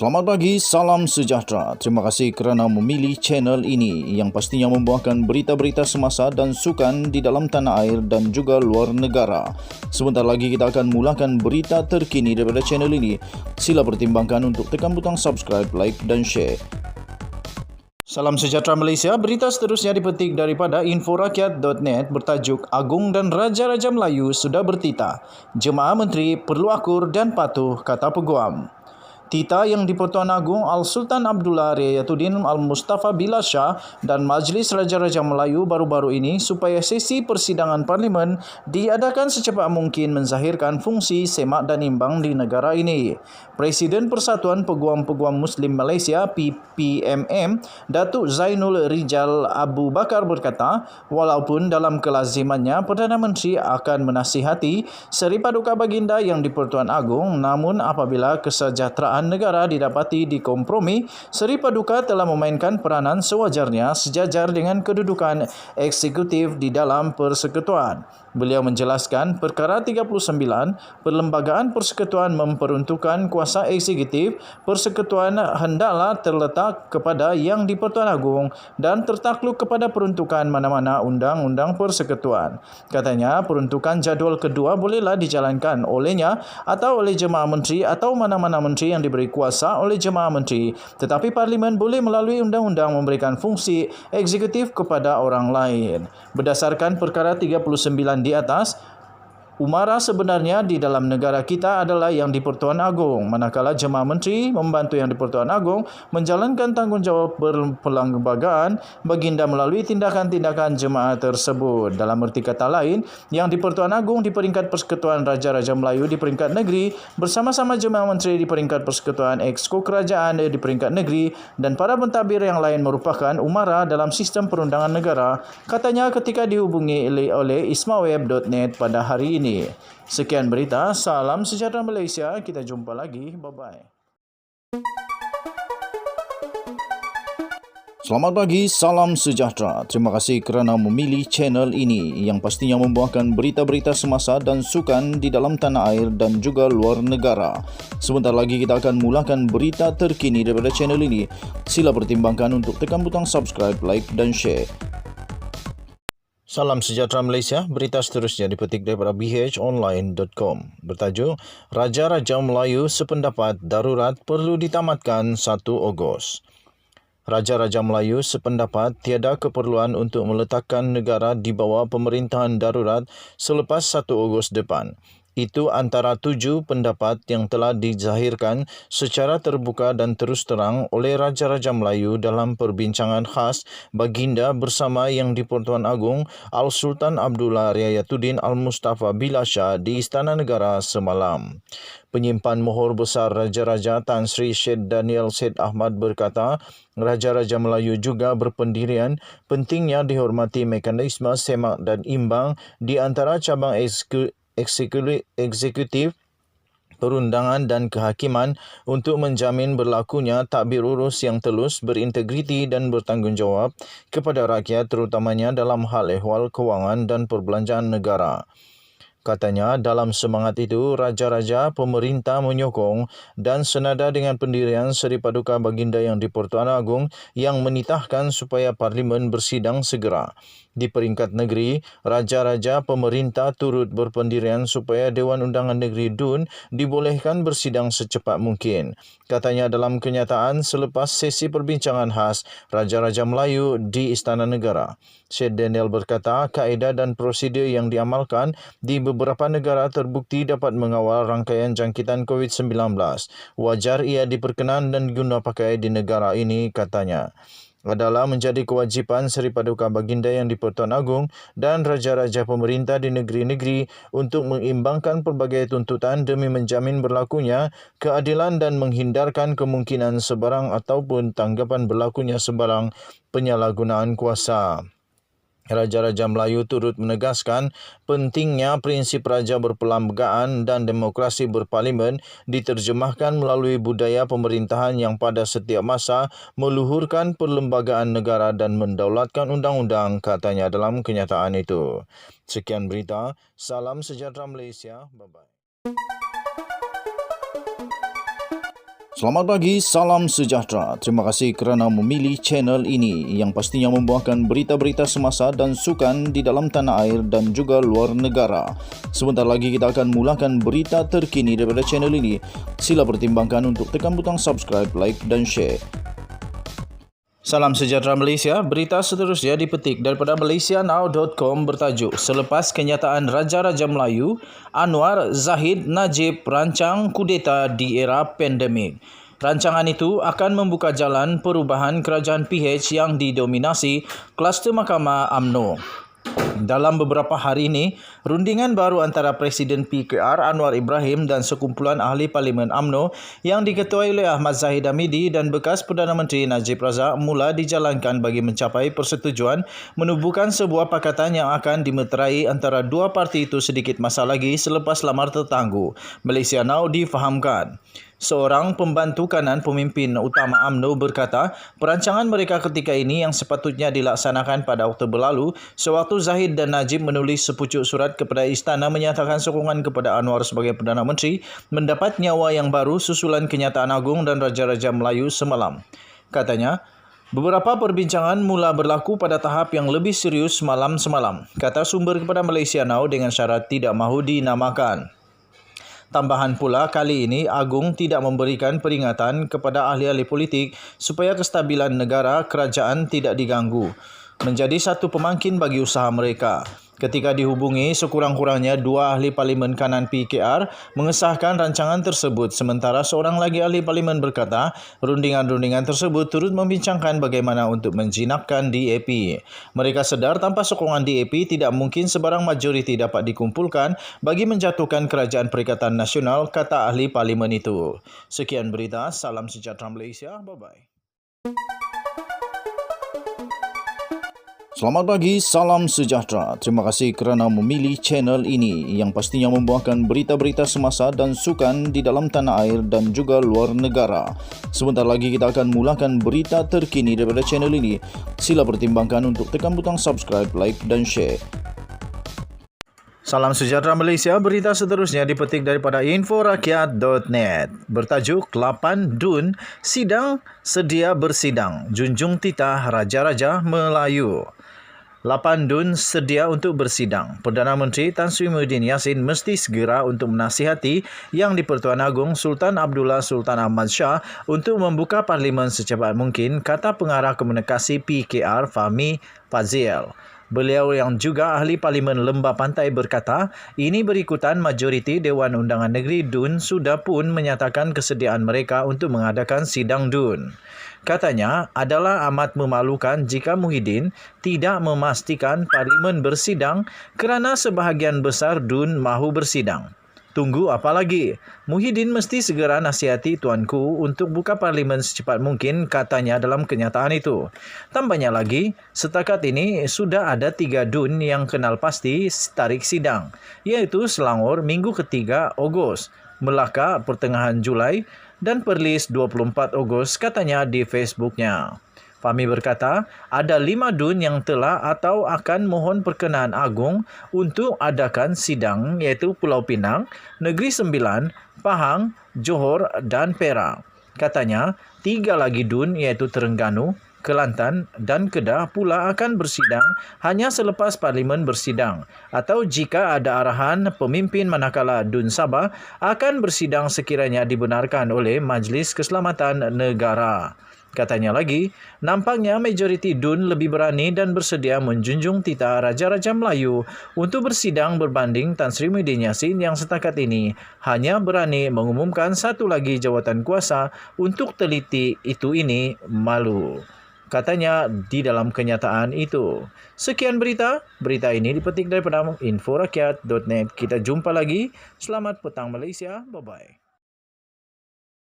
Selamat pagi, salam sejahtera. Terima kasih kerana memilih channel ini yang pastinya membawakan berita-berita semasa dan sukan di dalam tanah air dan juga luar negara. Sebentar lagi kita akan mulakan berita terkini daripada channel ini. Sila pertimbangkan untuk tekan butang subscribe, like dan share. Salam sejahtera Malaysia, berita seterusnya dipetik daripada inforakyat.net bertajuk Agung dan Raja-Raja Melayu sudah bertitah. Jemaah Menteri perlu akur dan patuh, kata Peguam. Titah yang di-Pertuan Agong Al-Sultan Abdullah Riayatuddin Al-Mustafa Bilal Shah dan Majlis Raja-Raja Melayu baru-baru ini supaya sesi persidangan Parlimen diadakan secepat mungkin menzahirkan fungsi semak dan imbang di negara ini. Presiden Persatuan Peguam-Peguam Muslim Malaysia PPMM, Datuk Zainul Rijal Abu Bakar berkata, walaupun dalam kelazimannya Perdana Menteri akan menasihati Seri Paduka Baginda yang di-Pertuan Agong, namun apabila kesejahteraan negara didapati dikompromi, Seri Paduka telah memainkan peranan sewajarnya sejajar dengan kedudukan eksekutif di dalam persekutuan. Beliau menjelaskan perkara 39, Perlembagaan Persekutuan memperuntukkan kuasa eksekutif persekutuan hendaklah terletak kepada Yang di-Pertuan Agong dan tertakluk kepada peruntukan mana-mana undang-undang persekutuan. Katanya, peruntukan jadual kedua bolehlah dijalankan olehnya atau oleh jemaah menteri atau mana-mana menteri yang diberi kuasa oleh jemaah menteri, tetapi Parlimen boleh melalui undang-undang memberikan fungsi eksekutif kepada orang lain. Berdasarkan perkara 39 di atas, umara sebenarnya di dalam negara kita adalah Yang di-Pertuan Agong, manakala jemaah menteri membantu Yang di-Pertuan Agong menjalankan tanggungjawab perlembagaan baginda melalui tindakan-tindakan jemaah tersebut. Dalam erti kata lain, Yang di-Pertuan Agong di peringkat Persekutuan Raja-Raja Melayu di peringkat negeri bersama-sama jemaah menteri di peringkat Persekutuan Exco Kerajaan di peringkat negeri dan para pentadbir yang lain merupakan umara dalam sistem perundangan negara, katanya ketika dihubungi oleh ismaweb.net pada hari ini. Sekian berita, salam sejahtera Malaysia, kita jumpa lagi, bye-bye. Selamat pagi, salam sejahtera. Terima kasih kerana memilih channel ini yang pastinya membawakan berita-berita semasa dan sukan di dalam tanah air dan juga luar negara. Sebentar lagi kita akan mulakan berita terkini daripada channel ini. Sila pertimbangkan untuk tekan butang subscribe, like dan share. Salam sejahtera Malaysia, berita seterusnya dipetik daripada bhonline.com. Bertajuk, Raja-Raja Melayu sependapat darurat perlu ditamatkan 1 Ogos. Raja-Raja Melayu sependapat tiada keperluan untuk meletakkan negara di bawah pemerintahan darurat selepas 1 Ogos depan. Itu antara 7 pendapat yang telah dizahirkan secara terbuka dan terus terang oleh Raja-Raja Melayu dalam perbincangan khas baginda bersama Yang di-Pertuan Agong Al-Sultan Abdullah Riayatuddin Al-Mustafa Bilal Shah di Istana Negara semalam. Penyimpan mohor besar Raja-Raja Tan Sri Syed Daniel Syed Ahmad berkata, Raja-Raja Melayu juga berpendirian pentingnya dihormati mekanisme semak dan imbang di antara cabang eksekutif, perundangan dan kehakiman untuk menjamin berlakunya tadbir urus yang telus, berintegriti dan bertanggungjawab kepada rakyat terutamanya dalam hal ehwal kewangan dan perbelanjaan negara. Katanya, dalam semangat itu, Raja-Raja pemerintah menyokong dan senada dengan pendirian Seri Paduka Baginda Yang di-Pertuan Agong yang menitahkan supaya Parlimen bersidang segera. Di peringkat negeri, Raja-Raja pemerintah turut berpendirian supaya Dewan Undangan Negeri DUN dibolehkan bersidang secepat mungkin. Katanya dalam kenyataan selepas sesi perbincangan khas Raja-Raja Melayu di Istana Negara. Syed Daniel berkata, kaedah dan prosedur yang diamalkan di beberapa negara terbukti dapat mengawal rangkaian jangkitan COVID-19. Wajar ia diperkenan dan guna pakai di negara ini, katanya. Adalah menjadi kewajipan Seri Paduka Baginda Yang di-Pertuan Agong dan Raja-Raja pemerintah di negeri-negeri untuk mengimbangkan pelbagai tuntutan demi menjamin berlakunya keadilan dan menghindarkan kemungkinan sebarang ataupun tanggapan berlakunya sebarang penyalahgunaan kuasa. Raja-Raja Melayu turut menegaskan pentingnya prinsip raja berperlembagaan dan demokrasi berparlimen diterjemahkan melalui budaya pemerintahan yang pada setiap masa meluhurkan perlembagaan negara dan mendaulatkan undang-undang, katanya dalam kenyataan itu. Sekian berita, salam sejahtera Malaysia, bye-bye. Selamat pagi, salam sejahtera. Terima kasih kerana memilih channel ini yang pastinya membawakan berita-berita semasa dan sukan di dalam tanah air dan juga luar negara. Sebentar lagi kita akan mulakan berita terkini daripada channel ini. Sila pertimbangkan untuk tekan butang subscribe, like dan share. Salam sejahtera Malaysia, berita seterusnya dipetik daripada malaysianow.com bertajuk Selepas kenyataan Raja-Raja Melayu, Anwar Zahid Najib rancang kudeta di era pandemik. Rancangan itu akan membuka jalan perubahan kerajaan PH yang didominasi kluster Mahkamah UMNO. Dalam beberapa hari ini, rundingan baru antara Presiden PKR Anwar Ibrahim dan sekumpulan ahli Parlimen UMNO yang diketuai oleh Ahmad Zahid Hamidi dan bekas Perdana Menteri Najib Razak mula dijalankan bagi mencapai persetujuan menubuhkan sebuah pakatan yang akan dimeterai antara dua parti itu sedikit masa lagi selepas lamar tertangguh. Malaysia Now difahamkan. Seorang pembantu kanan pemimpin utama UMNO berkata, perancangan mereka ketika ini yang sepatutnya dilaksanakan pada Oktober lalu, sewaktu Zahid dan Najib menulis sepucuk surat kepada istana menyatakan sokongan kepada Anwar sebagai Perdana Menteri, mendapat nyawa yang baru susulan kenyataan agung dan Raja-Raja Melayu semalam. Katanya, beberapa perbincangan mula berlaku pada tahap yang lebih serius semalam, kata sumber kepada Malaysia Now dengan syarat tidak mahu dinamakan. Tambahan pula, kali ini Agung tidak memberikan peringatan kepada ahli-ahli politik supaya kestabilan negara kerajaan tidak diganggu. Menjadi satu pemangkin bagi usaha mereka. Ketika dihubungi, sekurang-kurangnya dua ahli parlimen kanan PKR mengesahkan rancangan tersebut. Sementara seorang lagi ahli parlimen berkata, rundingan-rundingan tersebut turut membincangkan bagaimana untuk menjinakkan DAP. Mereka sedar tanpa sokongan DAP tidak mungkin sebarang majoriti dapat dikumpulkan bagi menjatuhkan kerajaan Perikatan Nasional, kata ahli parlimen itu. Sekian berita, salam sejahtera Malaysia, bye-bye. Selamat pagi, salam sejahtera. Terima kasih kerana memilih channel ini yang pastinya membawakan berita-berita semasa dan sukan di dalam tanah air dan juga luar negara. Sebentar lagi kita akan mulakan berita terkini daripada channel ini. Sila pertimbangkan untuk tekan butang subscribe, like dan share. Salam sejahtera Malaysia, berita seterusnya dipetik daripada inforakyat.net. Bertajuk 8 DUN Sidang Sedia Bersidang, Junjung Titah Raja-Raja Melayu. 8 DUN sedia untuk bersidang. Perdana Menteri Tan Sri Muhyiddin Yassin mesti segera untuk menasihati Yang di-Pertuan Agong Sultan Abdullah Sultan Ahmad Shah untuk membuka parlimen secepat mungkin, kata pengarah komunikasi PKR Fahmi Fazil. Beliau yang juga ahli Parlimen Lembah Pantai berkata, ini berikutan majoriti Dewan Undangan Negeri DUN sudah pun menyatakan kesediaan mereka untuk mengadakan sidang DUN. Katanya, adalah amat memalukan jika Muhyiddin tidak memastikan Parlimen bersidang kerana sebahagian besar DUN mahu bersidang. Tunggu apa lagi? Muhyiddin mesti segera nasihati tuanku untuk buka parlimen secepat mungkin, katanya dalam kenyataan itu. Tambahnya lagi, setakat ini sudah ada 3 DUN yang kenal pasti tarikh sidang, iaitu Selangor minggu ketiga Ogos, Melaka pertengahan Julai dan Perlis 24 Ogos, katanya di Facebooknya. Fahmi berkata, ada 5 DUN yang telah atau akan mohon perkenaan agung untuk adakan sidang, iaitu Pulau Pinang, Negeri Sembilan, Pahang, Johor dan Perak. Katanya, 3 lagi DUN iaitu Terengganu, Kelantan dan Kedah pula akan bersidang hanya selepas parlimen bersidang, atau jika ada arahan pemimpin manakala DUN Sabah akan bersidang sekiranya dibenarkan oleh Majlis Keselamatan Negara. Katanya lagi, nampaknya majoriti DUN lebih berani dan bersedia menjunjung titah Raja-Raja Melayu untuk bersidang berbanding Tan Sri Muhyiddin Yassin yang setakat ini hanya berani mengumumkan satu lagi jawatan kuasa untuk teliti itu ini malu. Katanya di dalam kenyataan itu. Sekian berita ini dipetik daripada inforakyat.net. Kita jumpa lagi. Selamat petang Malaysia. Bye-bye.